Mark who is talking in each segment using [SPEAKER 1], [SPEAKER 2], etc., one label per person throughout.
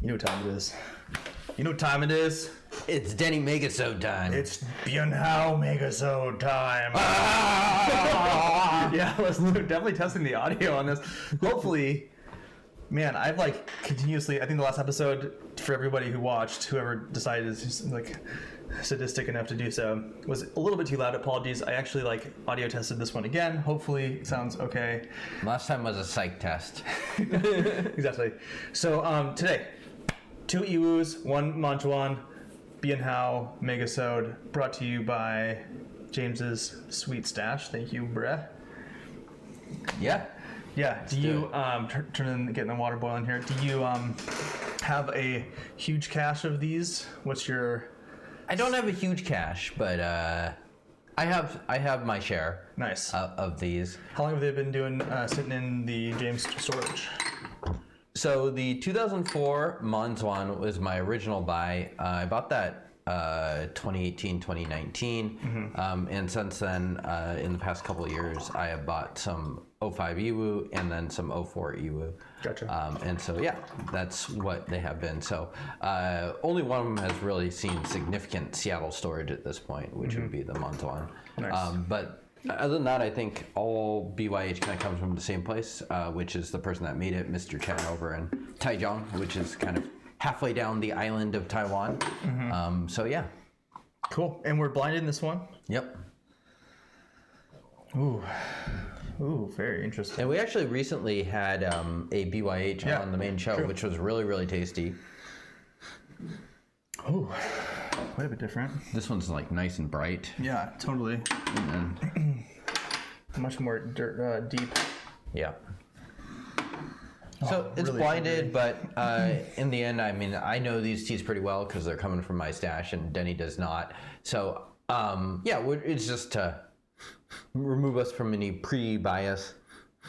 [SPEAKER 1] You know what time it is. You know what time it is?
[SPEAKER 2] It's Denny Megasode time.
[SPEAKER 1] It's Biyun Megasode time. Yeah, let's definitely testing the audio on this. Hopefully, man, I've like continuously, I think the last episode, for everybody who watched, whoever decided is like sadistic enough to do so, was a little bit too loud. Apologies. I actually like audio tested this one again. Hopefully it sounds okay.
[SPEAKER 2] Last time was a psych test.
[SPEAKER 1] Exactly. So today, 2 Iwus, 1 Manchuan, Biyun Megasode, brought to you by James's Sweet Stash. Thank you, bruh.
[SPEAKER 2] Yeah.
[SPEAKER 1] Yeah. Do you getting the water boiling here? Do you have a huge cache of these? What's your?
[SPEAKER 2] I don't have a huge cache, but I have my share.
[SPEAKER 1] Nice.
[SPEAKER 2] Of these.
[SPEAKER 1] How long have they been doing sitting in the James storage?
[SPEAKER 2] So the 2004 Manzuan was my original buy. I bought that 2018, 2019. And since then, in the past couple of years, I have bought some 05 Iwu and then some 04 Iwu.
[SPEAKER 1] Gotcha.
[SPEAKER 2] And so, yeah, that's what they have been. So only one of them has really seen significant Seattle storage at this point, which would be the Manzuan.
[SPEAKER 1] Nice.
[SPEAKER 2] But other than that, I think all BYH kind of comes from the same place, which is the person that made it, Mr. Chen over in Taichung, which is kind of halfway down the island of Taiwan. So yeah.
[SPEAKER 1] Cool. And we're blinded in this one?
[SPEAKER 2] Yep.
[SPEAKER 1] Ooh, very interesting.
[SPEAKER 2] And we actually recently had a BYH on the main show, which was really, really tasty.
[SPEAKER 1] Ooh, quite a bit different.
[SPEAKER 2] This one's like nice and bright.
[SPEAKER 1] Yeah, totally.
[SPEAKER 2] And then,
[SPEAKER 1] much more deep.
[SPEAKER 2] yeah. So it's
[SPEAKER 1] really
[SPEAKER 2] blinded, but in the end, I mean, I know these teas pretty well because they're coming from my stash, and Denny does not. So yeah, it's just to remove us from any pre-bias.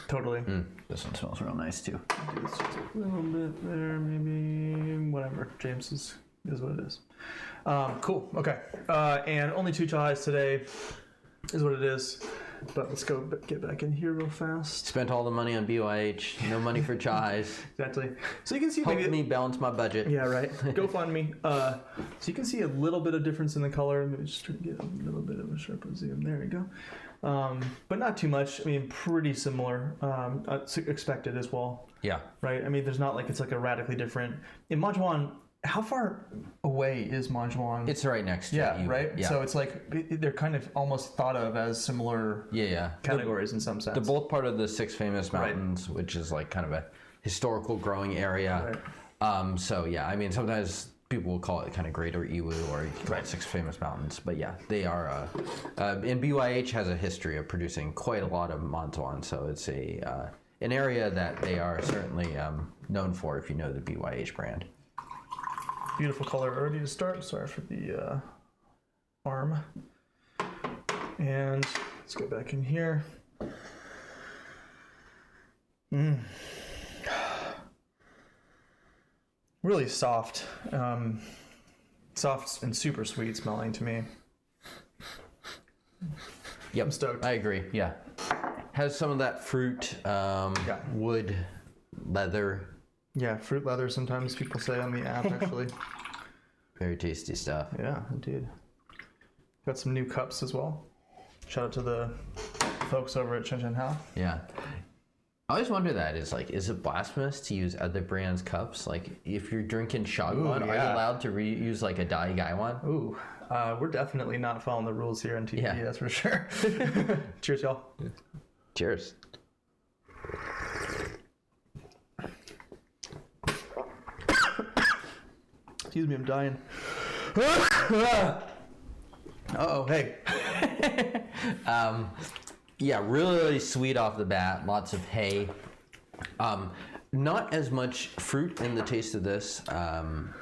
[SPEAKER 1] Totally.
[SPEAKER 2] This one smells real nice too.
[SPEAKER 1] Do this just a little bit there, maybe. Whatever. James is what it is. Cool. Okay. And only 2 chais today is what it is. But let's go get back in here real fast.
[SPEAKER 2] Spent all the money on BYH, no money for chais.
[SPEAKER 1] Exactly. So you can see
[SPEAKER 2] Help me balance my budget.
[SPEAKER 1] Yeah, right. GoFundMe. So you can see a little bit of difference in the color. Maybe just try to get a little bit of a sharper zoom. There we go. But not too much. I mean, pretty similar. Expected as well.
[SPEAKER 2] Yeah.
[SPEAKER 1] Right? I mean, there's not like it's like a radically different. In Manchuan, how far away is Manchuan?
[SPEAKER 2] It's right next to
[SPEAKER 1] Yeah,
[SPEAKER 2] you.
[SPEAKER 1] right?
[SPEAKER 2] Yeah.
[SPEAKER 1] So it's like they're kind of almost thought of as similar categories in some sense.
[SPEAKER 2] They're both part of the 6 famous mountains, which is like kind of a historical growing area.
[SPEAKER 1] Right.
[SPEAKER 2] So yeah, I mean, sometimes people will call it kind of Greater Iwu or you can call it 6 famous mountains. But yeah, they are, and BYH has a history of producing quite a lot of Manzuan. So it's an area that they are certainly known for if you know the BYH brand.
[SPEAKER 1] Beautiful color already to start. Sorry for the arm. And let's go back in here. Really soft. Soft and super sweet smelling to me.
[SPEAKER 2] Yep.
[SPEAKER 1] I'm stoked.
[SPEAKER 2] I agree. Yeah. Has some of that fruit, wood, leather.
[SPEAKER 1] Yeah, fruit leather sometimes people say on the app actually.
[SPEAKER 2] Very tasty stuff.
[SPEAKER 1] Yeah, indeed. Got some new cups as well. Shout out to the folks over at Chen Hao.
[SPEAKER 2] Yeah. I always wonder that is it blasphemous to use other brands' cups? Like if you're drinking Shagwan, are you allowed to use like a Dai Gaiwan?
[SPEAKER 1] Ooh, we're definitely not following the rules here on TV, that's for sure. Cheers, y'all.
[SPEAKER 2] Cheers.
[SPEAKER 1] Excuse me, I'm dying. Uh-oh, hey.
[SPEAKER 2] Yeah, really sweet off the bat. Lots of hay. Not as much fruit in the taste of this from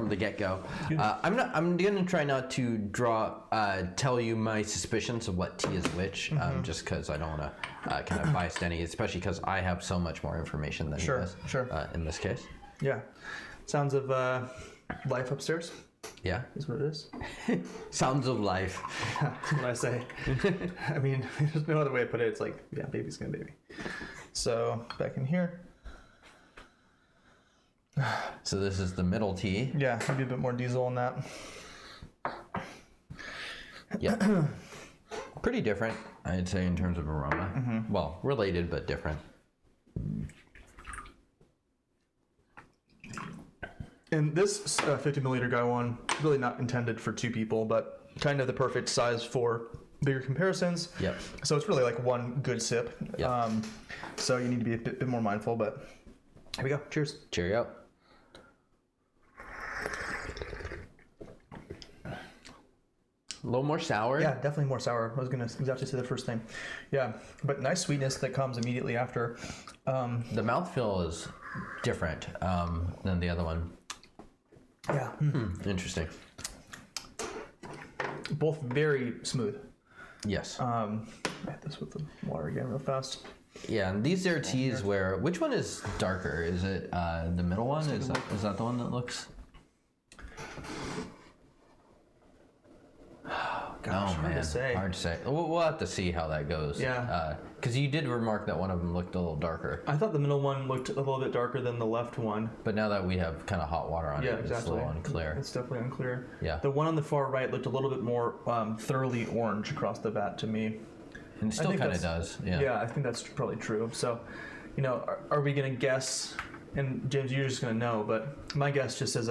[SPEAKER 2] the get-go. I'm gonna try not to tell you my suspicions of what tea is which, just because I don't want to kind of bias any, especially because I have so much more information than he does. In this case.
[SPEAKER 1] Yeah. Sounds of life upstairs.
[SPEAKER 2] Yeah.
[SPEAKER 1] Is what it is.
[SPEAKER 2] Sounds of life.
[SPEAKER 1] That's what I say. I mean, there's no other way to put it. It's like, yeah, baby's gonna baby. So back in here.
[SPEAKER 2] So this is the middle tea.
[SPEAKER 1] Yeah, maybe a bit more diesel in that.
[SPEAKER 2] Yep. Pretty different, I'd say, in terms of aroma.
[SPEAKER 1] Mm-hmm.
[SPEAKER 2] Well, related but different.
[SPEAKER 1] And this 50 milliliter guy one, really not intended for 2 people, but kind of the perfect size for bigger comparisons.
[SPEAKER 2] Yep.
[SPEAKER 1] So it's really like one good sip.
[SPEAKER 2] Yep.
[SPEAKER 1] So you need to be a bit more mindful, but here we go. Cheers.
[SPEAKER 2] Cheerio. A little more sour.
[SPEAKER 1] Yeah, definitely more sour. I was going to exactly say the first thing. Yeah, but nice sweetness that comes immediately after.
[SPEAKER 2] The mouthfeel is different than the other one.
[SPEAKER 1] Yeah.
[SPEAKER 2] Interesting.
[SPEAKER 1] Both very smooth.
[SPEAKER 2] Yes.
[SPEAKER 1] I hit this with the water again real fast.
[SPEAKER 2] Yeah, and these are teas where, which one is darker? Is it the middle one? Is that the one that looks?
[SPEAKER 1] Gosh, hard to say.
[SPEAKER 2] Hard to say. We'll have to see how that goes.
[SPEAKER 1] Yeah.
[SPEAKER 2] Because you did remark that one of them looked a little darker.
[SPEAKER 1] I thought the middle one looked a little bit darker than the left one.
[SPEAKER 2] But now that we have kind of hot water on
[SPEAKER 1] Yeah,
[SPEAKER 2] it,
[SPEAKER 1] exactly.
[SPEAKER 2] it's a little unclear.
[SPEAKER 1] It's definitely unclear.
[SPEAKER 2] Yeah.
[SPEAKER 1] The one on the far right looked a little bit more thoroughly orange across the bat to me.
[SPEAKER 2] And it still kind of does.
[SPEAKER 1] Yeah, I think that's probably true. So, are we going to guess? And James, you're just going to know, but my guess, just as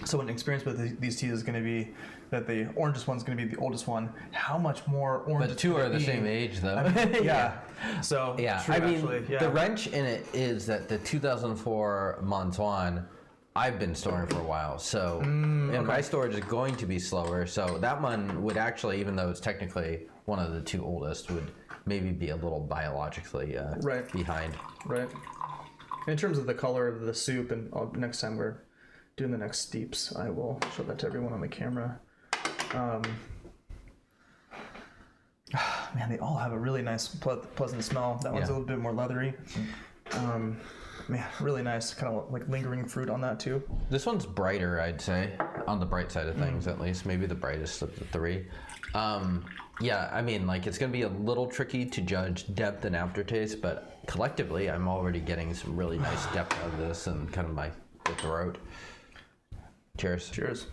[SPEAKER 1] someone experienced with these teas, is going to be that the orangest one's going to be the oldest one. How much more orange?
[SPEAKER 2] But 2 are the same age, though.
[SPEAKER 1] Yeah. So
[SPEAKER 2] yeah,
[SPEAKER 1] true,
[SPEAKER 2] I mean,
[SPEAKER 1] actually. Yeah.
[SPEAKER 2] the wrench in it is that the 2004 Montuan, I've been storing for a while, so and my storage is going to be slower. So that one would actually, even though it's technically one of the 2 oldest, would maybe be a little biologically
[SPEAKER 1] Right.
[SPEAKER 2] behind.
[SPEAKER 1] Right. In terms of the color of the soup, and next time we're doing the next steeps, I will show that to everyone on the camera. Man, they all have a really nice, pleasant smell. That one's a little bit more leathery. Man, really nice, kind of like lingering fruit on that too.
[SPEAKER 2] This one's brighter, I'd say, on the bright side of things at least. Maybe the brightest of the 3. Yeah, I mean, like, it's going to be a little tricky to judge depth and aftertaste, but collectively, I'm already getting some really nice depth out of this and kind of my throat. Cheers.
[SPEAKER 1] Cheers.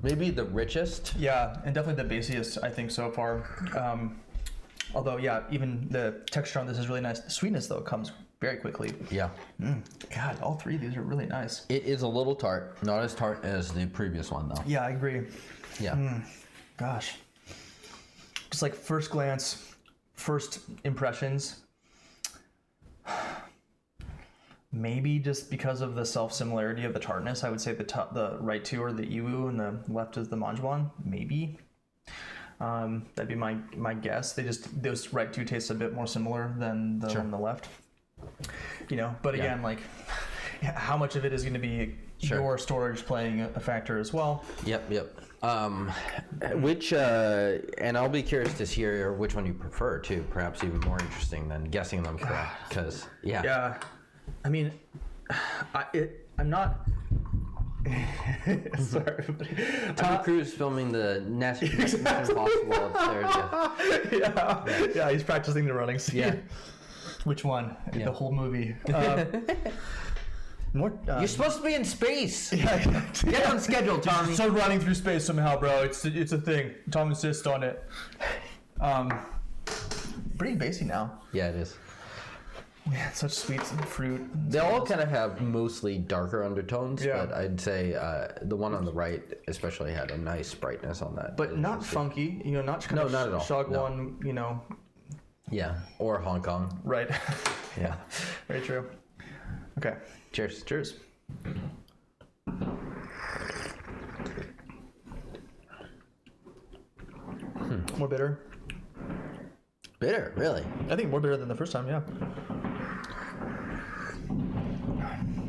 [SPEAKER 2] Maybe the richest.
[SPEAKER 1] Yeah, and definitely the basiest, I think, so far. Although, yeah, even the texture on this is really nice. The sweetness, though, comes very quickly.
[SPEAKER 2] Yeah.
[SPEAKER 1] God, all 3 of these are really nice.
[SPEAKER 2] It is a little tart. Not as tart as the previous one, though.
[SPEAKER 1] Yeah, I agree.
[SPEAKER 2] Yeah.
[SPEAKER 1] Gosh. Just like first glance, first impressions. Maybe just because of the self-similarity of the tartness, I would say the right 2 are the Iwu and the left is the Manjuan. Maybe. That'd be my guess. Those right 2 taste a bit more similar than the one on the left. But again, like, how much of it is going to be your storage playing a factor as well?
[SPEAKER 2] Yep. Which, and I'll be curious to hear which one you prefer too. Perhaps even more interesting than guessing them correct. Because
[SPEAKER 1] Yeah. I mean, I'm not. Sorry, everybody.
[SPEAKER 2] Tom Cruise filming the Mission Impossible upstairs.
[SPEAKER 1] Yeah, he's practicing the running scene.
[SPEAKER 2] Yeah.
[SPEAKER 1] Which one?
[SPEAKER 2] Yeah.
[SPEAKER 1] The whole movie. More.
[SPEAKER 2] You're supposed to be in space.
[SPEAKER 1] Yeah.
[SPEAKER 2] Get on schedule, Tommy.
[SPEAKER 1] So running through space somehow, bro. It's a thing. Tom insists on it. Pretty basic now.
[SPEAKER 2] Yeah, it is.
[SPEAKER 1] Man, such sweets and fruit.
[SPEAKER 2] They all kind of have mostly darker undertones,
[SPEAKER 1] Yeah.
[SPEAKER 2] but I'd say the one on the right especially had a nice brightness on that.
[SPEAKER 1] But not funky, not kind of
[SPEAKER 2] not at all.
[SPEAKER 1] Shogwan,
[SPEAKER 2] Yeah, or Hong Kong.
[SPEAKER 1] Right.
[SPEAKER 2] Yeah.
[SPEAKER 1] Very true. Okay.
[SPEAKER 2] Cheers.
[SPEAKER 1] Cheers. More bitter.
[SPEAKER 2] Bitter, really.
[SPEAKER 1] I think more bitter than the first time, yeah.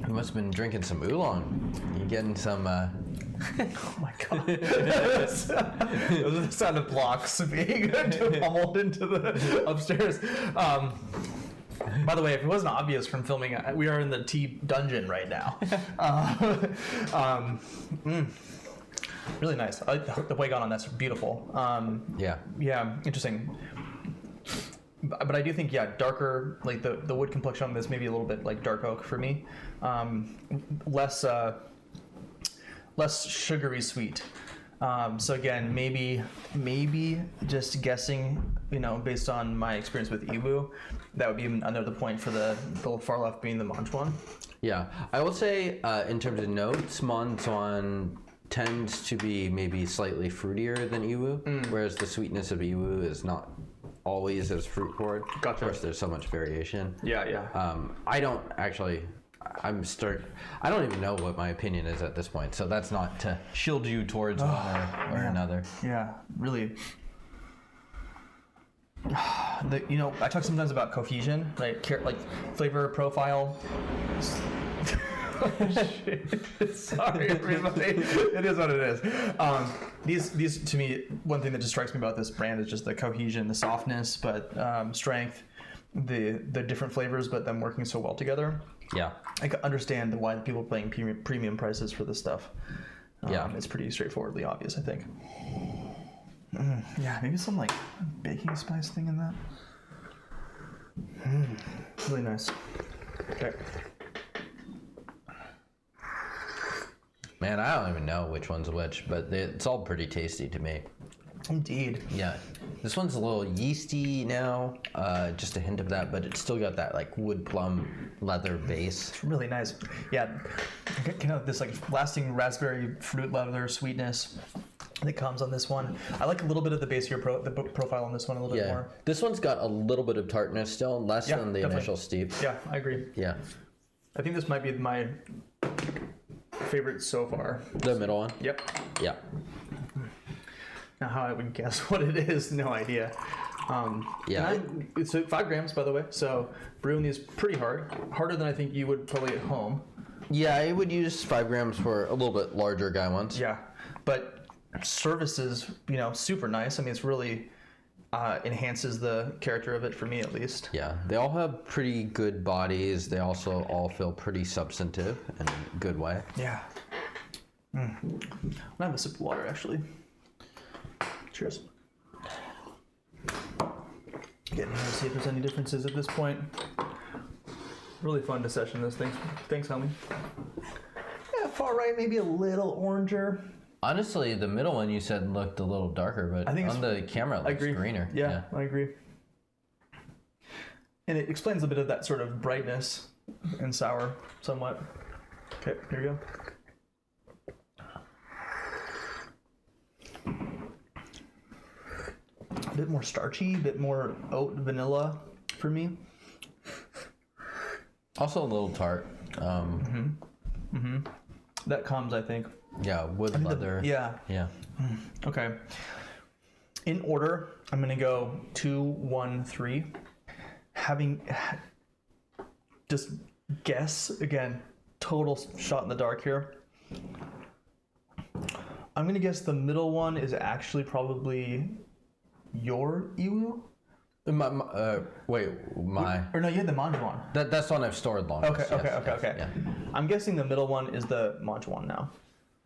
[SPEAKER 2] You must have been drinking some oolong. You getting some,
[SPEAKER 1] Oh my god. Those are the sound of blocks being pummeled into the upstairs. By the way, if it wasn't obvious from filming, we are in the tea dungeon right now. Really nice. The way gone on that's beautiful.
[SPEAKER 2] yeah.
[SPEAKER 1] Yeah, interesting. but I do think, yeah, darker, like the wood complexion on this maybe a little bit like dark oak for me. Less sugary sweet. So again, maybe just guessing, based on my experience with Iwu, that would be another point for the far left being the Manchuan.
[SPEAKER 2] Yeah, I will say in terms of notes, Manchuan tends to be maybe slightly fruitier than Iwu, whereas the sweetness of Iwu is not always as fruit forward.
[SPEAKER 1] Gotcha.
[SPEAKER 2] Of course, there's so much variation.
[SPEAKER 1] Yeah.
[SPEAKER 2] I don't actually. I don't even know what my opinion is at this point, so that's not to shield you towards one or another.
[SPEAKER 1] Yeah, really. I talk sometimes about cohesion, like flavor profile. Sorry, everybody. It is what it is. These to me, one thing that just strikes me about this brand is just the cohesion, the softness, but strength, the different flavors, but them working so well together.
[SPEAKER 2] Yeah,
[SPEAKER 1] I can understand why the people are paying premium prices for this stuff. It's pretty straightforwardly obvious, I think. Yeah, maybe some like baking spice thing in that. Really nice. Okay.
[SPEAKER 2] Man, I don't even know which one's which, but it's all pretty tasty to me.
[SPEAKER 1] Indeed.
[SPEAKER 2] Yeah, this one's a little yeasty now, just a hint of that, but it's still got that like wood plum leather base.
[SPEAKER 1] It's really nice. Yeah, kind of this like lasting raspberry fruit leather sweetness that comes on this one. I like a little bit of the basier profile on this one a little bit more.
[SPEAKER 2] This one's got a little bit of tartness still, less than the
[SPEAKER 1] definitely.
[SPEAKER 2] initial steep.
[SPEAKER 1] Yeah, I agree.
[SPEAKER 2] Yeah.
[SPEAKER 1] I think this might be my favorite so far.
[SPEAKER 2] The middle one?
[SPEAKER 1] Yep.
[SPEAKER 2] Yeah.
[SPEAKER 1] Now, how I would guess what it is, no idea. It's 5 grams, by the way. So brewing these pretty hard, harder than I think you would probably at home.
[SPEAKER 2] Yeah, I would use 5 grams for a little bit larger guy ones.
[SPEAKER 1] Yeah, but service is super nice. I mean, it's really enhances the character of it for me at least.
[SPEAKER 2] Yeah, they all have pretty good bodies. They also all feel pretty substantive in a good way.
[SPEAKER 1] Yeah. I'm gonna have a sip of water actually. Cheers. Getting here to see if there's any differences at this point. Really fun to session this. Thanks, homie. Yeah, far right maybe a little oranger.
[SPEAKER 2] Honestly, the middle one you said looked a little darker, but I think on the camera it looks greener.
[SPEAKER 1] Yeah, I agree. And it explains a bit of that sort of brightness and sour somewhat. Okay, here you go. A bit more starchy, a bit more oat vanilla for me.
[SPEAKER 2] Also a little tart.
[SPEAKER 1] That comes, I think.
[SPEAKER 2] Yeah, wood leather.
[SPEAKER 1] Yeah. Okay. In order, I'm gonna go 2, 1, 3. Having just guess again, total shot in the dark here. I'm gonna guess the middle one is actually probably your Iwu?
[SPEAKER 2] My.
[SPEAKER 1] Or no, you had the Manchuan.
[SPEAKER 2] That's one I've stored longest.
[SPEAKER 1] Okay.
[SPEAKER 2] Yeah.
[SPEAKER 1] I'm guessing the middle one is the Manchuan now.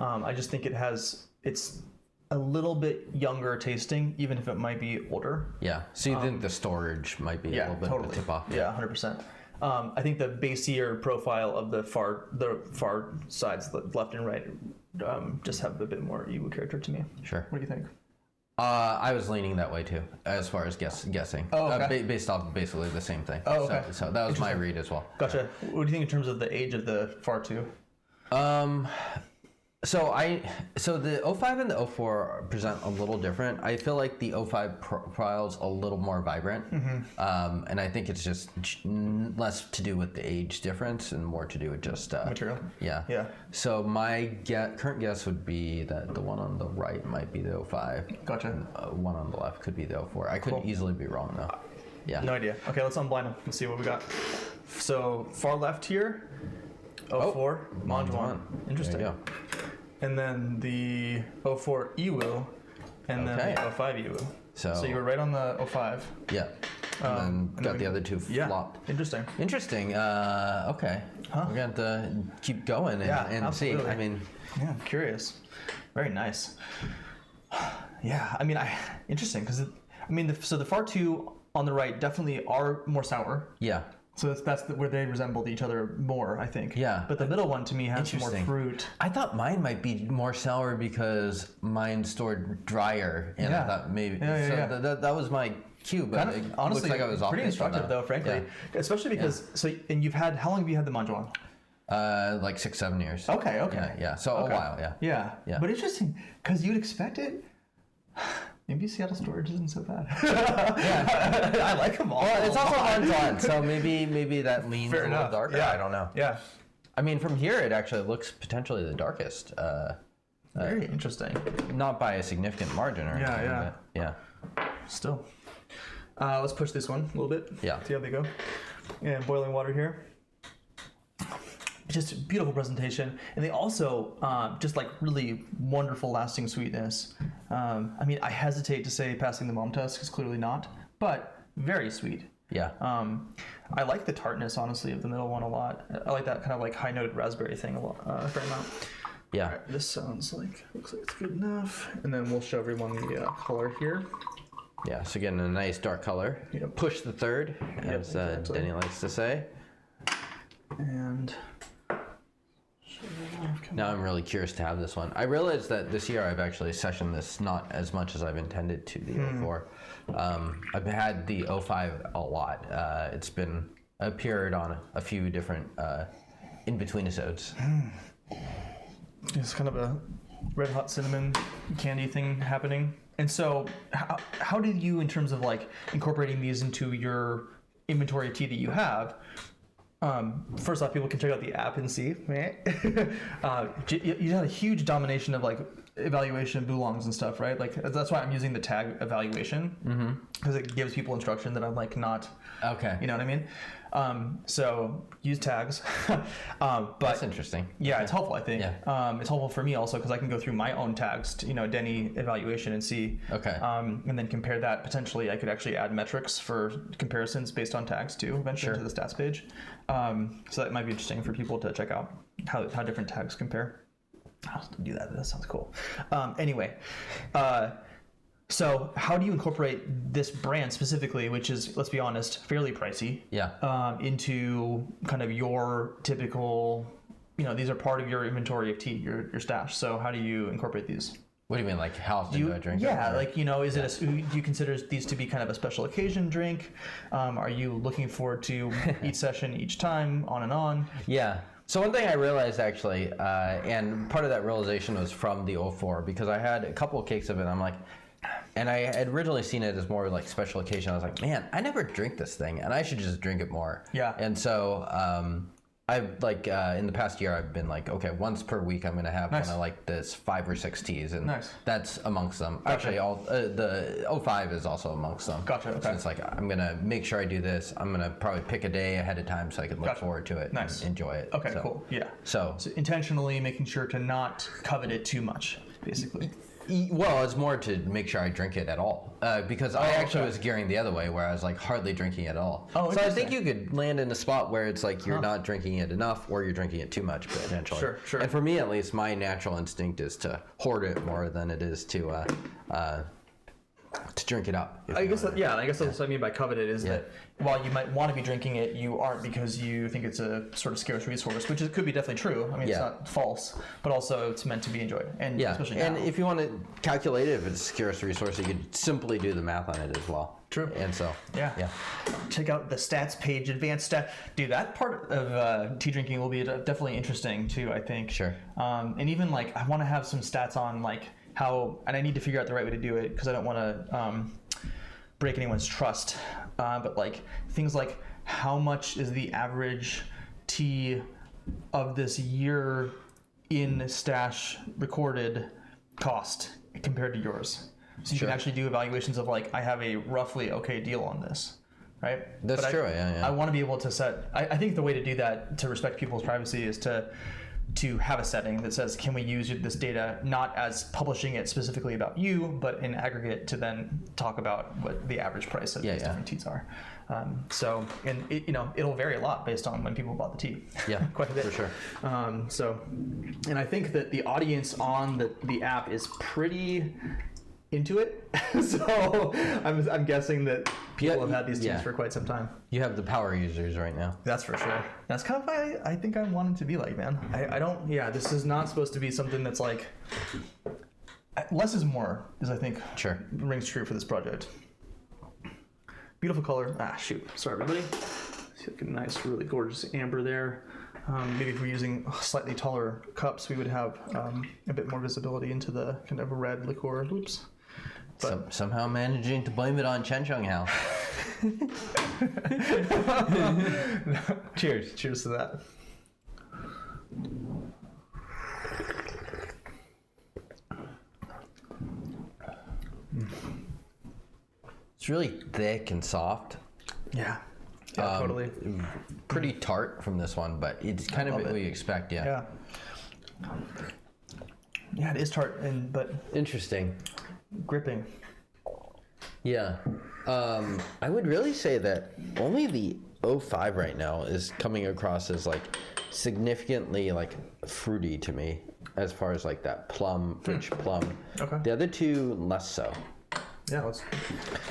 [SPEAKER 1] I just think it's a little bit younger tasting, even if it might be older.
[SPEAKER 2] Yeah. So you think the storage might be a little bit of a tip off?
[SPEAKER 1] Yeah, 100%. I think the basier profile of the far sides, left and right, just have a bit more Iwu character to me.
[SPEAKER 2] Sure.
[SPEAKER 1] What do you think?
[SPEAKER 2] I was leaning that way too, as far as guessing.
[SPEAKER 1] Oh, okay.
[SPEAKER 2] Based off basically the same thing.
[SPEAKER 1] Oh, okay.
[SPEAKER 2] So that was my read as well.
[SPEAKER 1] Gotcha. What do you think in terms of the age of the far two?
[SPEAKER 2] So the 05 and the 04 present a little different. I feel like the 05 profile's a little more vibrant, and I think it's just less to do with the age difference and more to do with just
[SPEAKER 1] material.
[SPEAKER 2] Yeah. So my current guess would be that the one on the right might be the 05.
[SPEAKER 1] Gotcha.
[SPEAKER 2] And, one on the left could be the 04. I could easily be wrong though. Yeah.
[SPEAKER 1] No idea. Okay, let's unblind them. Let's see what we got. So far left here, 04 Manchuan. Interesting.
[SPEAKER 2] There you go.
[SPEAKER 1] And then the 04 Iwu, and then the 05 Iwu. So you were right on the 05.
[SPEAKER 2] Yeah. And then got the other two flopped.
[SPEAKER 1] Interesting.
[SPEAKER 2] Okay.
[SPEAKER 1] Huh?
[SPEAKER 2] We're going to have to keep going and see. I mean,
[SPEAKER 1] yeah, I'm curious. Very nice. Yeah, I mean, interesting because, so the far two on the right definitely are more sour.
[SPEAKER 2] Yeah.
[SPEAKER 1] So that's where they resembled each other more, I think.
[SPEAKER 2] Yeah.
[SPEAKER 1] But the middle one to me has more fruit.
[SPEAKER 2] I thought mine might be more sour because mine stored drier, and I thought maybe that was my cue. But it
[SPEAKER 1] honestly,
[SPEAKER 2] looks like I was off
[SPEAKER 1] pretty instructive though, frankly. Yeah. Especially because and you've had, how long have you had the Manjuan?
[SPEAKER 2] Like 6-7 years.
[SPEAKER 1] Okay.
[SPEAKER 2] Yeah. So a while.
[SPEAKER 1] Yeah. But interesting, because you'd expect it. Maybe Seattle storage isn't so bad. I like them all.
[SPEAKER 2] Well, it's also on, so maybe that leans a little darker.
[SPEAKER 1] Yeah.
[SPEAKER 2] I don't know.
[SPEAKER 1] Yeah.
[SPEAKER 2] I mean, from here it actually looks potentially the darkest.
[SPEAKER 1] Very interesting.
[SPEAKER 2] Not by a significant margin or anything.
[SPEAKER 1] Yeah.
[SPEAKER 2] But yeah.
[SPEAKER 1] Still. Let's push this one a little bit.
[SPEAKER 2] Yeah.
[SPEAKER 1] See how they go. And boiling water here. Just beautiful presentation, and they also just like really wonderful lasting sweetness. I mean, I hesitate to say passing the mom test because clearly not, but very sweet.
[SPEAKER 2] Yeah.
[SPEAKER 1] I like the tartness, honestly, of the middle one a lot. I like that kind of like high noted raspberry thing a lot, a fair amount.
[SPEAKER 2] Yeah.
[SPEAKER 1] All right, this looks like it's good enough, and then we'll show everyone the color here.
[SPEAKER 2] Yeah. So getting a nice dark color.
[SPEAKER 1] Yep.
[SPEAKER 2] Push the third, as
[SPEAKER 1] exactly.
[SPEAKER 2] Denny likes to say.
[SPEAKER 1] And
[SPEAKER 2] now I'm really curious to have this one. I realized that this year I've actually sessioned this not as much as I've intended to, the 04. I've had the 05 a lot. It's been appeared on a few different in-between-isodes.
[SPEAKER 1] It's kind of a red hot cinnamon candy thing happening. And so how did you, in terms of like incorporating these into your inventory of tea that you have, first off, people can check out the app and see, right? You had a huge domination of like evaluation of oolongs and stuff, right? Like that's why I'm using the tag evaluation, because it gives people instruction that I'm like not, you know what I mean? So use tags. But
[SPEAKER 2] that's interesting.
[SPEAKER 1] Yeah, it's helpful, I think. Yeah. It's helpful for me also because I can go through my own tags to, Denny evaluation and see. And then compare that. Potentially, I could actually add metrics for comparisons based on tags too, eventually to the stats page. So that might be interesting for people to check out how different tags compare. I'll do that. That sounds cool. Anyway. So how do you incorporate this brand specifically, which is, let's be honest, fairly pricey, into kind of your typical, these are part of your inventory of tea, your stash. So how do you incorporate these?
[SPEAKER 2] What do you mean, like how often do I drink it?
[SPEAKER 1] Yeah, like, is it do you consider these to be kind of a special occasion drink? Are you looking forward to each session each time, on and on?
[SPEAKER 2] Yeah. So one thing I realized actually, and part of that realization was from the 04, because I had a couple of cakes of it, and I'm like, and I had originally seen it as more like special occasion. I was like, man, I never drink this thing, and I should just drink it more. Yeah. And so I've like in the past year, I've been like, okay, once per week, I'm gonna have kind of like this 5 or 6 teas, and that's amongst them. Actually, all the 05 is also amongst them.
[SPEAKER 1] Gotcha. Okay.
[SPEAKER 2] So it's like I'm gonna make sure I do this. I'm gonna probably pick a day ahead of time so I can look forward to it and enjoy it.
[SPEAKER 1] Okay, cool. Yeah. So intentionally making sure to not covet it too much, basically.
[SPEAKER 2] Well, it's more to make sure I drink it at all, because I actually was gearing the other way, where I was like hardly drinking it at all. So I think you could land in a spot where it's like you're not drinking it enough, or you're drinking it too much potentially. Sure. And for me, at least, my natural instinct is to hoard it more than it is to drink it up.
[SPEAKER 1] I guess that's what I mean by coveted is that while you might want to be drinking it, you aren't because you think it's a sort of scarce resource, which could be definitely true. I mean, it's not false, but also it's meant to be enjoyed. And especially now.
[SPEAKER 2] And if you want to calculate it, if it's a scarce resource, you could simply do the math on it as well.
[SPEAKER 1] True.
[SPEAKER 2] And so,
[SPEAKER 1] check out the stats page, advanced stat. Dude, that part of tea drinking will be definitely interesting too, I think.
[SPEAKER 2] Sure.
[SPEAKER 1] And even like, I want to have some stats on like how, and I need to figure out the right way to do it because I don't want to break anyone's trust. But like things like how much is the average tea of this year in stash recorded cost compared to yours? So you can actually do evaluations of like, I have a roughly okay deal on this, right?
[SPEAKER 2] That's true,
[SPEAKER 1] I want to be able to set, I think the way to do that to respect people's privacy is to have a setting that says, can we use this data not as publishing it specifically about you, but in aggregate to then talk about what the average price of these different teas are. So, and it, it'll vary a lot based on when people bought the tea.
[SPEAKER 2] Yeah,
[SPEAKER 1] quite a bit.
[SPEAKER 2] For sure.
[SPEAKER 1] So, and I think that the audience on the app is pretty into it. So I'm guessing that people have had these teams for quite some time.
[SPEAKER 2] You have the power users right now.
[SPEAKER 1] That's for sure. That's kind of why I think I want it to be like, man. I don't, this is not supposed to be something that's like, less is more, is I think rings true for this project. Beautiful color. Shoot. Sorry, everybody. See, like a nice, really gorgeous amber there. Maybe if we're using slightly taller cups, we would have a bit more visibility into the kind of red liqueur. Oops. But
[SPEAKER 2] somehow managing to blame it on Chen Chonghao.
[SPEAKER 1] Cheers. Cheers to that.
[SPEAKER 2] It's really thick and soft.
[SPEAKER 1] Yeah. Yeah, totally.
[SPEAKER 2] Pretty tart from this one, but it's kind of what you expect,
[SPEAKER 1] Yeah, it is tart, but
[SPEAKER 2] interesting.
[SPEAKER 1] Gripping.
[SPEAKER 2] Yeah. I would really say that only the 05 right now is coming across as like significantly like fruity to me, as far as like that plum, rich plum.
[SPEAKER 1] Okay.
[SPEAKER 2] The other two, less so.
[SPEAKER 1] Yeah, let's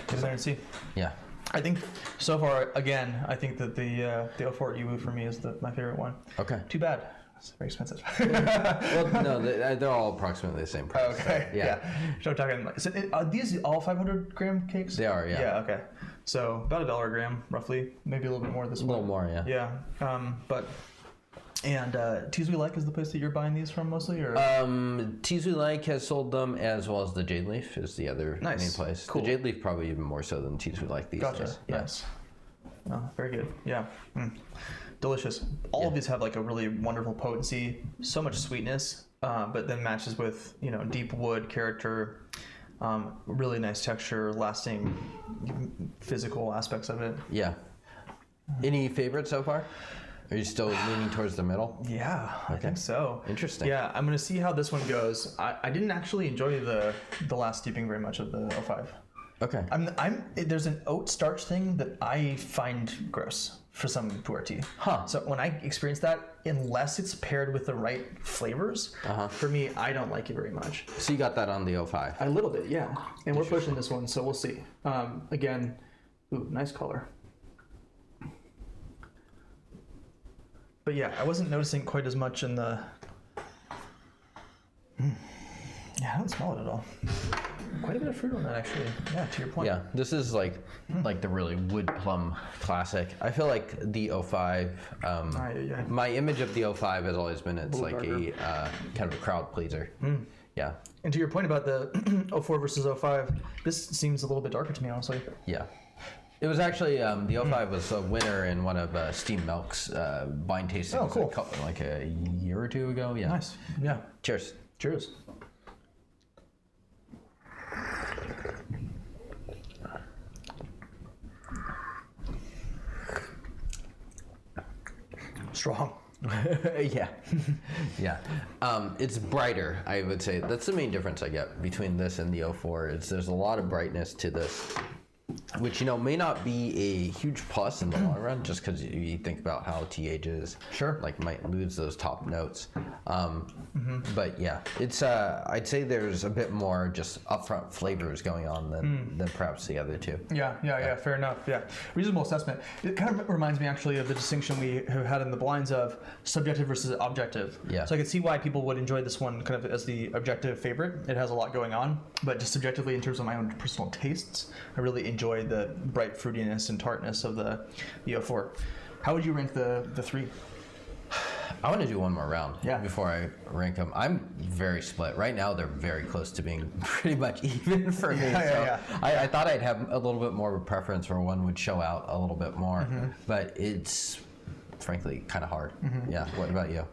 [SPEAKER 1] get in there and see.
[SPEAKER 2] Yeah.
[SPEAKER 1] I think so far, again, I think that the 04 Iwu for me is my favorite one.
[SPEAKER 2] Okay.
[SPEAKER 1] Too bad. It's very expensive.
[SPEAKER 2] Well, no, they're all approximately the same price.
[SPEAKER 1] Okay.
[SPEAKER 2] So, yeah.
[SPEAKER 1] So we're talking. So are these all 500 gram cakes?
[SPEAKER 2] They are. Yeah.
[SPEAKER 1] Yeah. Okay. So about $1 a gram, roughly. Maybe a little bit more this one.
[SPEAKER 2] A little more. Yeah.
[SPEAKER 1] Yeah. But. And Teas We Like is the place that you're buying these from mostly, or?
[SPEAKER 2] Teas We Like has sold them, as well as the Jade Leaf is the other main place.
[SPEAKER 1] Cool.
[SPEAKER 2] The Jade Leaf probably even more so than Teas We Like these days.
[SPEAKER 1] Yeah. Nice. Oh, very good. Yeah. Delicious. All of these have like a really wonderful potency, so much sweetness, but then matches with deep wood character, really nice texture, lasting physical aspects of it.
[SPEAKER 2] Yeah. Any favorites so far? Are you still leaning towards the middle?
[SPEAKER 1] Yeah, I think so.
[SPEAKER 2] Interesting.
[SPEAKER 1] Yeah, I'm gonna see how this one goes. I didn't actually enjoy the last steeping very much of the 05.
[SPEAKER 2] Okay.
[SPEAKER 1] There's an oat starch thing that I find gross for some pu'er tea.
[SPEAKER 2] Huh.
[SPEAKER 1] So when I experience that, unless it's paired with the right flavors, for me, I don't like it very much.
[SPEAKER 2] So you got that on the 05?
[SPEAKER 1] A little bit, yeah. And we're pushing this one, so we'll see. Again, nice color. But yeah, I wasn't noticing quite as much in the... Yeah, I don't smell it at all. Quite a bit of fruit on that, actually. Yeah, to your point.
[SPEAKER 2] Yeah, this is like the really wood plum classic. I feel like the 05, my image of the 05 has always been it's like darker. A kind of a crowd pleaser. Yeah.
[SPEAKER 1] And to your point about the 04 versus 05, this seems a little bit darker to me, honestly.
[SPEAKER 2] Yeah. It was actually, the 05 was a winner in one of Steam Milk's blind tastings.
[SPEAKER 1] Oh, cool.
[SPEAKER 2] Like a year or two ago. Yeah.
[SPEAKER 1] Nice. Yeah.
[SPEAKER 2] Cheers.
[SPEAKER 1] Cheers. Strong.
[SPEAKER 2] Yeah. Yeah. It's brighter, I would say. That's the main difference I get between this and the 04. There's a lot of brightness to this, which may not be a huge plus in the long run, just because you think about how tea ages might lose those top notes. But yeah, it's I'd say there's a bit more just upfront flavors going on than perhaps the other two.
[SPEAKER 1] Yeah, fair enough. Yeah, reasonable assessment. It kind of reminds me actually of the distinction we have had in the blinds of subjective versus objective.
[SPEAKER 2] Yeah.
[SPEAKER 1] So I could see why people would enjoy this one kind of as the objective favorite. It has a lot going on, but just subjectively in terms of my own personal tastes, I really enjoy the bright fruitiness and tartness of the 04. How would you rank the three?
[SPEAKER 2] I want to do one more round before I rank them. I'm very split. Right now, they're very close to being pretty much even for me. I thought I'd have a little bit more of a preference where one would show out a little bit more, but it's frankly kind of hard. Yeah. What about you?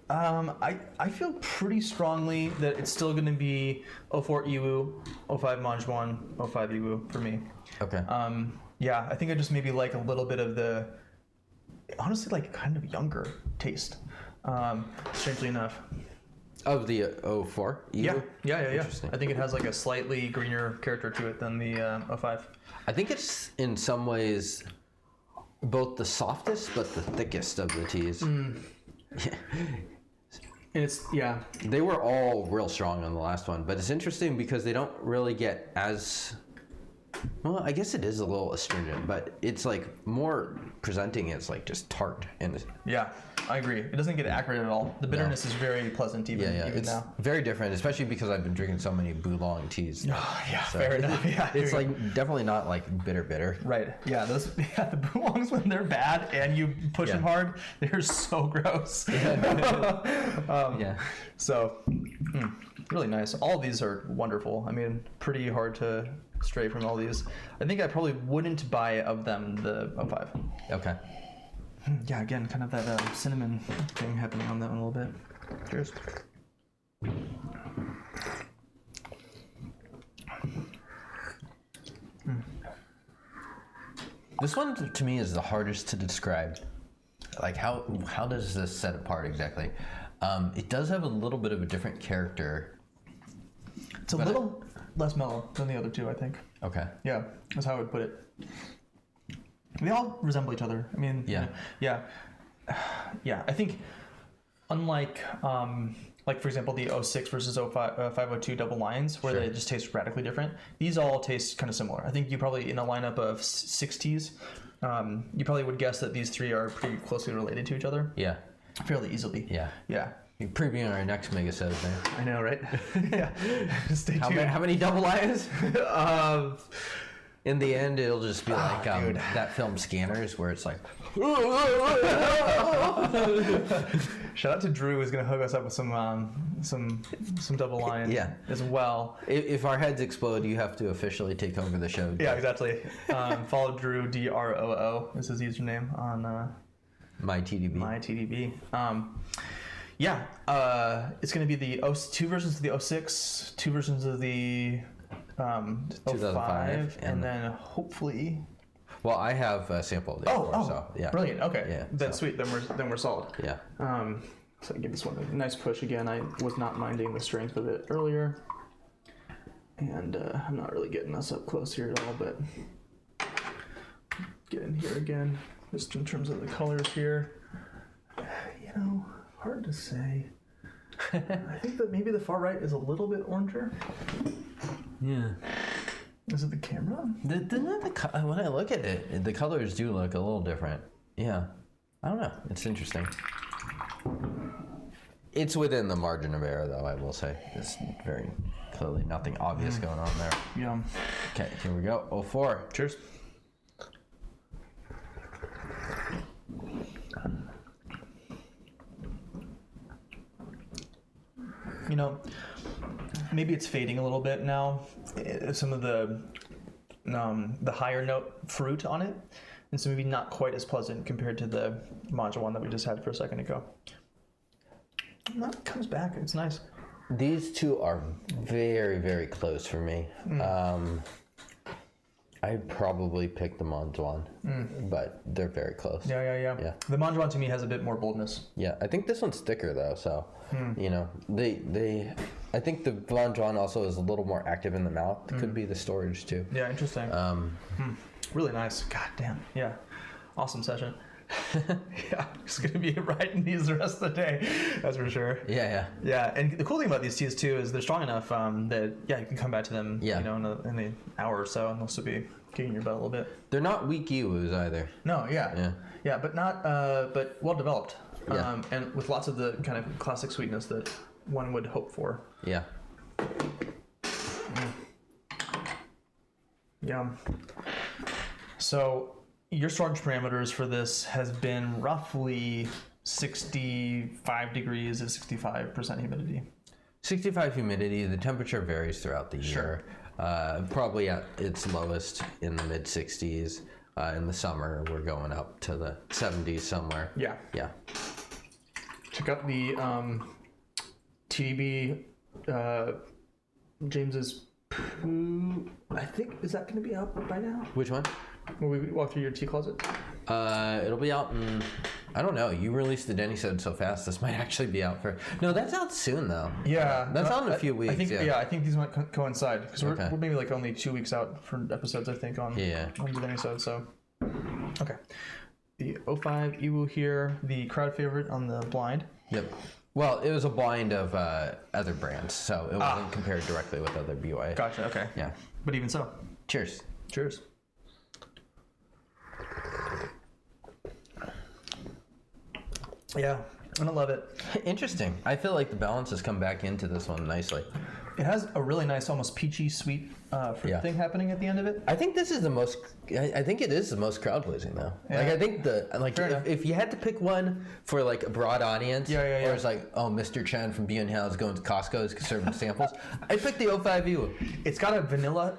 [SPEAKER 1] I feel pretty strongly that it's still going to be 04 Iwu, 05 Manjuan, 05 Iwu for me.
[SPEAKER 2] Okay.
[SPEAKER 1] Yeah, I think I just maybe like a little bit of the, honestly, like kind of younger taste. Strangely enough.
[SPEAKER 2] Of the 04?
[SPEAKER 1] Yeah.
[SPEAKER 2] Interesting.
[SPEAKER 1] I think it has like a slightly greener character to it than the 05.
[SPEAKER 2] I think it's in some ways both the softest but the thickest of the teas.
[SPEAKER 1] And it's, yeah.
[SPEAKER 2] They were all real strong on the last one, but it's interesting because they don't really get as... Well, I guess it is a little astringent, but it's like more presenting as like just tart. And
[SPEAKER 1] yeah, I agree. It doesn't get acrid at all. The bitterness is very pleasant even
[SPEAKER 2] it's
[SPEAKER 1] now.
[SPEAKER 2] very different, especially because I've been drinking so many Boulong teas.
[SPEAKER 1] Oh, yeah, so fair enough. Yeah,
[SPEAKER 2] it's like definitely not like bitter.
[SPEAKER 1] Right. Yeah, the Boulongs, when they're bad and you push them hard, they're so gross. So, really nice. All of these are wonderful. I mean, pretty hard to stray from all these. I think I probably wouldn't buy of them the 05.
[SPEAKER 2] Okay.
[SPEAKER 1] Yeah, again, kind of that cinnamon thing happening on that one a little bit. Cheers.
[SPEAKER 2] This one to me is the hardest to describe. Like how does this set apart exactly? It does have a little bit of a different character.
[SPEAKER 1] It's a little less mellow than the other two, I think.
[SPEAKER 2] Okay.
[SPEAKER 1] Yeah, that's how I would put it. They all resemble each other. I mean, yeah. I think unlike, like for example, the 06 versus 502 double lines, where they just taste radically different, these all taste kind of similar. I think you probably, in a lineup of 60s, you probably would guess that these three are pretty closely related to each other. Yeah. Fairly easily.
[SPEAKER 2] Yeah.
[SPEAKER 1] Yeah.
[SPEAKER 2] You're previewing our next Megasode there.
[SPEAKER 1] I know, right? Yeah. Stay tuned.
[SPEAKER 2] How many double lines? In the end, it'll just be like that film Scanners, where it's like...
[SPEAKER 1] Shout out to Drew, who's going to hook us up with some double lines as well.
[SPEAKER 2] If our heads explode, you have to officially take over the show.
[SPEAKER 1] Yeah, exactly. Follow Drew, DROO is his username on...
[SPEAKER 2] MyTDB.
[SPEAKER 1] It's going to be the 2 versions of the 06, 2 versions of the 05, and then hopefully...
[SPEAKER 2] Well, I have a sample of the so yeah.
[SPEAKER 1] Brilliant. Okay. Yeah, that's sweet. Then we're solid.
[SPEAKER 2] Yeah.
[SPEAKER 1] So I give this one a nice push again. I was not minding the strength of it earlier. And I'm not really getting us up close here at all, but get in here again. Just in terms of the colors here, hard to say. I think that maybe the far right is a little bit oranger.
[SPEAKER 2] Yeah.
[SPEAKER 1] Is it the camera?
[SPEAKER 2] When I look at it, the colors do look a little different. Yeah. I don't know. It's interesting. It's within the margin of error, though, I will say. There's very clearly nothing obvious going on there.
[SPEAKER 1] Yeah.
[SPEAKER 2] Okay, here we go. 04.
[SPEAKER 1] Cheers. Maybe it's fading a little bit now. Some of the higher note fruit on it, and so maybe not quite as pleasant compared to the Manja one that we just had for a second ago. And that comes back. It's nice.
[SPEAKER 2] These two are very, very close for me. I'd probably pick the Manjuan, but they're very close.
[SPEAKER 1] Yeah. The Manjuan to me has a bit more boldness.
[SPEAKER 2] Yeah, I think this one's thicker though, so I think the Manjuan also is a little more active in the mouth. Could be the storage too.
[SPEAKER 1] Yeah, interesting. Really nice. God damn. Yeah, awesome session. Yeah, it's gonna be riding these the rest of the day. That's for sure.
[SPEAKER 2] Yeah.
[SPEAKER 1] And the cool thing about these teas too is they're strong enough that you can come back to them.
[SPEAKER 2] Yeah.
[SPEAKER 1] In an hour or so, and they'll still be kicking your butt a little bit.
[SPEAKER 2] They're not weak Iwus either.
[SPEAKER 1] No. Yeah, but not but well developed.
[SPEAKER 2] Yeah.
[SPEAKER 1] And with lots of the kind of classic sweetness that one would hope for.
[SPEAKER 2] Yeah.
[SPEAKER 1] Yeah. So your storage parameters for this has been roughly 65 degrees at 65% humidity.
[SPEAKER 2] 65 humidity. The temperature varies throughout the year. Probably at its lowest in the mid 60s. In the summer, we're going up to the 70s somewhere. Yeah.
[SPEAKER 1] Check out the TDB James's Poo. I think, is that going to be out by now?
[SPEAKER 2] Which one?
[SPEAKER 1] Will we walk through your tea closet?
[SPEAKER 2] It'll be out in, I don't know. You released the Dennysodes so fast, this might actually be out for... No, that's out soon, though.
[SPEAKER 1] Yeah.
[SPEAKER 2] That's out in a few weeks.
[SPEAKER 1] I think, I think these might coincide, because we're maybe like only 2 weeks out for episodes, I think, on the Dennysodes, so... Okay. The 05 Iwu here, the crowd favorite on the blind.
[SPEAKER 2] Yep. Well, it was a blind of other brands, so it wasn't compared directly with other BYA.
[SPEAKER 1] Gotcha. Okay.
[SPEAKER 2] Yeah.
[SPEAKER 1] But even so.
[SPEAKER 2] Cheers.
[SPEAKER 1] Cheers. Yeah, I love it.
[SPEAKER 2] Interesting. I feel like the balance has come back into this one nicely.
[SPEAKER 1] It has a really nice, almost peachy, sweet fruit thing happening at the end of it.
[SPEAKER 2] I think this is the most. I think it is the most crowd pleasing though.
[SPEAKER 1] Yeah.
[SPEAKER 2] Like I think if you had to pick one for like a broad audience,
[SPEAKER 1] Yeah.
[SPEAKER 2] or it's like Mr. Chen from Biyun is going to Costco is serving samples, I'd pick the 05 Iwu.
[SPEAKER 1] It's got a vanilla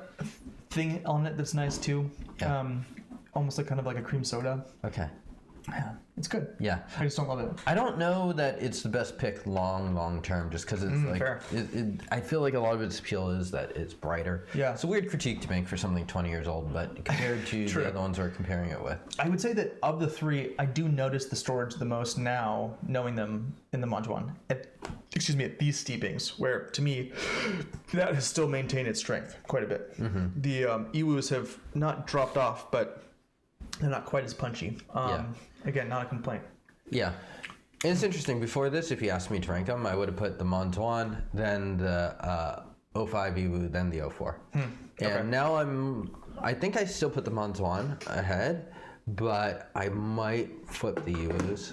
[SPEAKER 1] thing on it that's nice too.
[SPEAKER 2] Yeah.
[SPEAKER 1] Almost like kind of like a cream soda.
[SPEAKER 2] Okay.
[SPEAKER 1] Yeah, it's good.
[SPEAKER 2] Yeah.
[SPEAKER 1] I just don't love it.
[SPEAKER 2] I don't know that it's the best pick long term, just because it's like
[SPEAKER 1] fair.
[SPEAKER 2] I feel like a lot of its appeal is that it's brighter.
[SPEAKER 1] Yeah.
[SPEAKER 2] It's a weird critique to make for something 20 years old, but compared to the other ones we're comparing it with.
[SPEAKER 1] I would say that of the three, I do notice the storage the most now, knowing them in the Manjuan. At these steepings, where to me, that has still maintained its strength quite a bit. Mm-hmm. The Iwus have not dropped off, but they're not quite as punchy. Again, not a complaint.
[SPEAKER 2] Yeah. And it's interesting. Before this, if you asked me to rank them, I would have put the Manjuan, then the 05 Iwu, then the 04. And now I think I still put the Manjuan ahead, but I might flip the Iwus,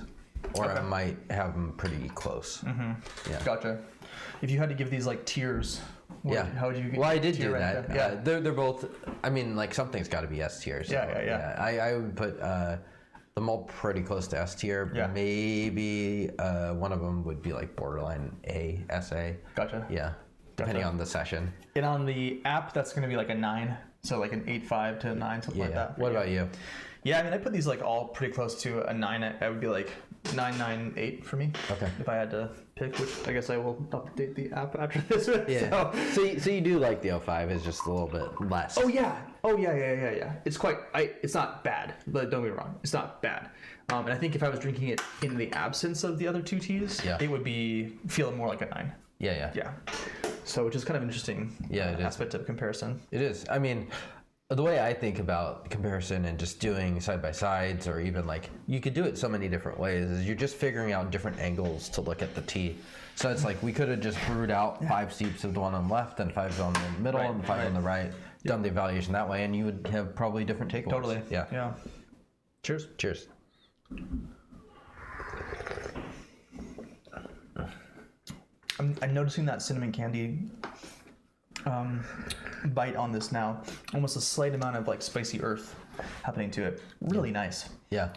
[SPEAKER 2] or I might have them pretty close.
[SPEAKER 1] Mm-hmm.
[SPEAKER 2] Yeah.
[SPEAKER 1] Gotcha. If you had to give these like tiers, how would you get?
[SPEAKER 2] Well, I did do
[SPEAKER 1] tier
[SPEAKER 2] that.
[SPEAKER 1] rank them? Yeah.
[SPEAKER 2] They're both. I mean, like something's got to be S tier. So,
[SPEAKER 1] Yeah.
[SPEAKER 2] I would put them all pretty close to S tier.
[SPEAKER 1] Yeah.
[SPEAKER 2] Maybe one of them would be like borderline A, SA.
[SPEAKER 1] Gotcha.
[SPEAKER 2] Yeah. Depending on the session.
[SPEAKER 1] And on the app, that's going to be like a 9. So like an 8.5 to a 9, something like that.
[SPEAKER 2] What about you?
[SPEAKER 1] Yeah, I mean, I put these like all pretty close to a 9. I would be like 9.98 for me.
[SPEAKER 2] Okay.
[SPEAKER 1] If I had to pick, which I guess I will update the app after this.
[SPEAKER 2] Yeah. So you do like the 05 is just a little bit less.
[SPEAKER 1] Oh yeah. It's it's not bad, but don't get me wrong, it's not bad. And I think if I was drinking it in the absence of the other two teas, it would be feeling more like a 9.
[SPEAKER 2] Yeah.
[SPEAKER 1] So, which is kind of interesting.
[SPEAKER 2] It is.
[SPEAKER 1] Aspect of comparison.
[SPEAKER 2] It is. I mean, the way I think about comparison and just doing side by sides, or even like you could do it so many different ways, is you're just figuring out different angles to look at the tea. So it's like we could have just brewed out 5 steeps of the one on the left and 5 on the middle and 5 on the right, done the evaluation that way, and you would have probably different takeaways.
[SPEAKER 1] Totally.
[SPEAKER 2] Yeah.
[SPEAKER 1] Cheers.
[SPEAKER 2] Cheers.
[SPEAKER 1] I'm noticing that cinnamon candy bite on this now. Almost a slight amount of like spicy earth happening to it. Really nice.
[SPEAKER 2] Yeah.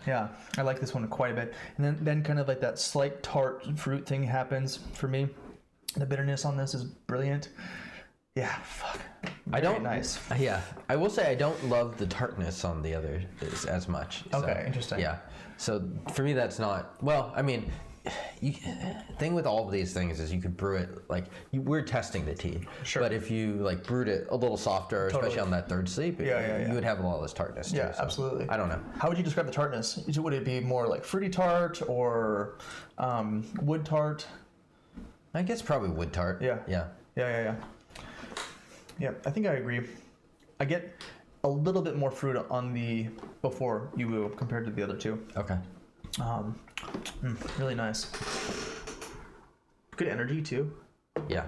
[SPEAKER 1] I like this one quite a bit. And then kind of like that slight tart fruit thing happens for me. The bitterness on this is brilliant. Yeah, fuck. Nice.
[SPEAKER 2] Yeah, I will say I don't love the tartness on the other as much.
[SPEAKER 1] Okay, interesting.
[SPEAKER 2] Yeah, so for me that's not. Well, I mean, thing with all of these things is you could brew it like we're testing the tea.
[SPEAKER 1] Sure.
[SPEAKER 2] But if you like brewed it a little softer, especially on that third sleep, you would have a lot less tartness.
[SPEAKER 1] Yeah,
[SPEAKER 2] too, so
[SPEAKER 1] absolutely.
[SPEAKER 2] I don't know.
[SPEAKER 1] How would you describe the tartness? Would it be more like fruity tart or wood tart?
[SPEAKER 2] I guess probably wood tart.
[SPEAKER 1] Yeah. Yeah, I think I agree. I get a little bit more fruit on the before Iwu compared to the other two.
[SPEAKER 2] Okay.
[SPEAKER 1] Really nice. Good energy too.
[SPEAKER 2] Yeah.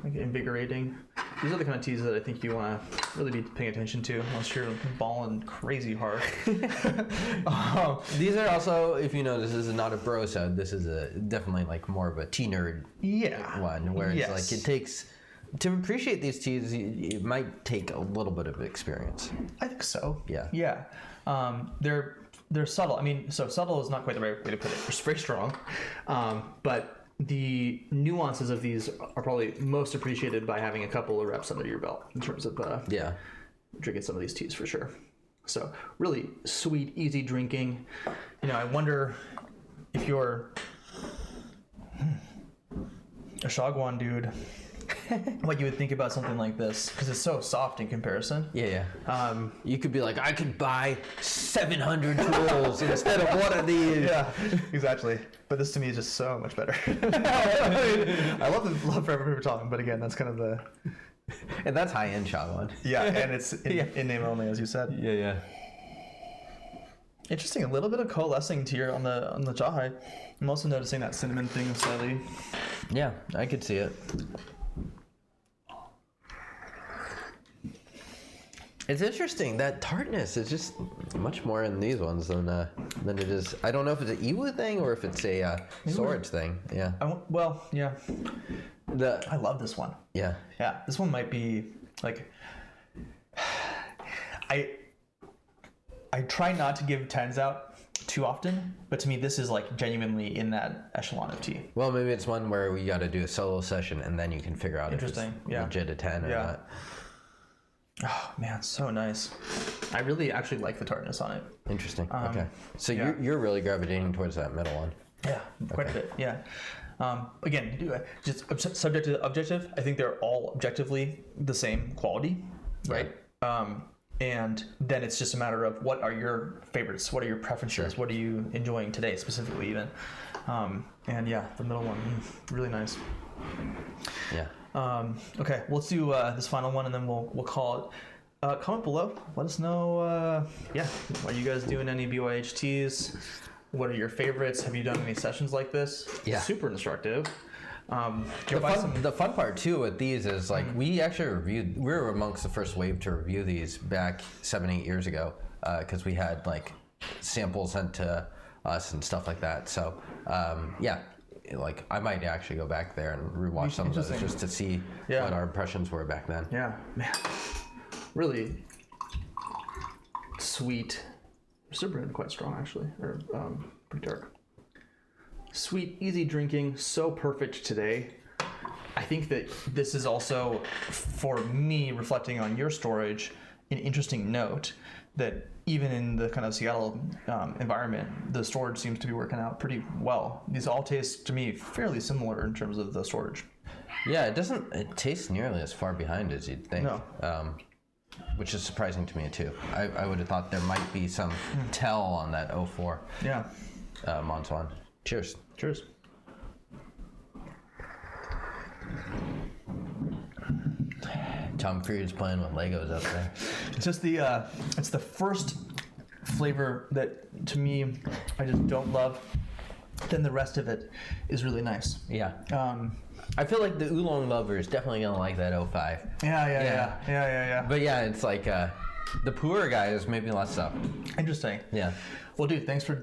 [SPEAKER 1] Like invigorating. These are the kind of teas that I think you want to really be paying attention to unless you're balling crazy hard.
[SPEAKER 2] These are also, if you notice, this is not a brosode. This is definitely like more of a tea nerd one, where it's like it takes. To appreciate these teas, it might take a little bit of experience.
[SPEAKER 1] I think so.
[SPEAKER 2] Yeah.
[SPEAKER 1] They're subtle. I mean, so subtle is not quite the right way to put it. They're very strong, but the nuances of these are probably most appreciated by having a couple of reps under your belt in terms of drinking some of these teas for sure. So really sweet, easy drinking. I wonder if you're a Shagwan dude. What you would think about something like this, because it's so soft in comparison.
[SPEAKER 2] Yeah. You could be like, I could buy 700 tools instead of one of these.
[SPEAKER 1] Yeah, exactly. But this to me is just so much better. I love Forever Paper Tongue, but again, that's kind of the...
[SPEAKER 2] And that's high-end Shagwan.
[SPEAKER 1] Yeah, and it's in name only, as you said.
[SPEAKER 2] Yeah.
[SPEAKER 1] Interesting. A little bit of coalescing here on the Jade. I'm also noticing that cinnamon thing slightly.
[SPEAKER 2] Yeah, I could see it. It's interesting that tartness is just much more in these ones than it is. I don't know if it's an Iwu thing or if it's a storage thing. Yeah.
[SPEAKER 1] Well, yeah. I love this one.
[SPEAKER 2] Yeah.
[SPEAKER 1] Yeah, this one might be like. I try not to give 10s out too often, but to me this is like genuinely in that echelon of tea.
[SPEAKER 2] Well, maybe it's one where we got to do a solo session and then you can figure out if it's
[SPEAKER 1] yeah.
[SPEAKER 2] legit a 10 or not.
[SPEAKER 1] Oh man, so nice. I really actually like the tartness on it.
[SPEAKER 2] Interesting. Okay. So you're really gravitating towards that middle one.
[SPEAKER 1] Yeah, quite a bit. Yeah. Again, just subjective, objective. I think they're all objectively the same quality, right? And then it's just a matter of what are your favorites, what are your preferences, what are you enjoying today specifically even. And yeah, the middle one, really nice.
[SPEAKER 2] Yeah.
[SPEAKER 1] Okay, well, let's do this final one and then we'll call it. Comment below. Let us know, are you guys doing any BYHTs? What are your favorites? Have you done any sessions like this?
[SPEAKER 2] Yeah.
[SPEAKER 1] Super instructive.
[SPEAKER 2] The fun part too with these is like we were amongst the first wave to review these back 7-8 years ago because we had like samples sent to us and stuff like that. So like I might actually go back there and rewatch some of those just to see what our impressions were back then.
[SPEAKER 1] Yeah, man, really sweet. Super quite strong actually, or pretty dark. Sweet, easy drinking, so perfect today. I think that this is also, for me, reflecting on your storage, an interesting note that even in the kind of Seattle environment, the storage seems to be working out pretty well. These all taste, to me, fairly similar in terms of the storage.
[SPEAKER 2] Yeah, it tastes nearly as far behind as you'd think. No. Which is surprising to me, too. I would have thought there might be some tell on that 04 Monson. Cheers.
[SPEAKER 1] Cheers.
[SPEAKER 2] Tom Cruise playing with Legos up there.
[SPEAKER 1] It's just it's the first flavor that to me I just don't love. Then the rest of it is really nice.
[SPEAKER 2] Yeah. I feel like the oolong lover is definitely gonna like that 05.
[SPEAKER 1] Yeah.
[SPEAKER 2] But yeah, it's like the poor guy is maybe less so.
[SPEAKER 1] Interesting.
[SPEAKER 2] Yeah.
[SPEAKER 1] Well, dude, thanks for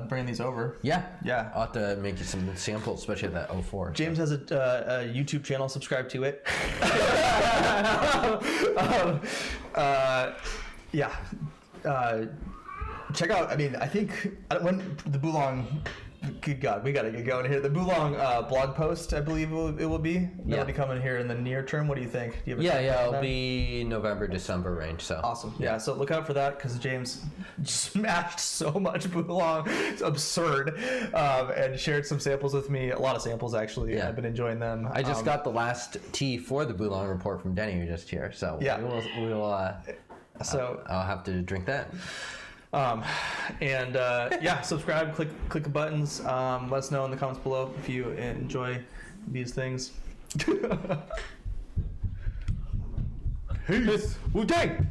[SPEAKER 1] bringing these over.
[SPEAKER 2] Yeah. I'll have to make you some samples, especially that 04.
[SPEAKER 1] James has a YouTube channel. Subscribe to it. Check out. I mean, I think when the Bulong. Good God, we gotta get going here. The Bulong blog post, I believe it will be. That'll be coming here in the near term. What do you think? Do you have
[SPEAKER 2] it'll be November, December range. So
[SPEAKER 1] awesome. Yeah, so look out for that because James smashed so much Bulong. It's absurd. And shared some samples with me. A lot of samples actually. Yeah. I've been enjoying them.
[SPEAKER 2] I just got the last tea for the Bulong report from Denny just here. So I'll have to drink that.
[SPEAKER 1] Subscribe, click the buttons. Let us know in the comments below if you enjoy these things. Peace. Wu-Tang!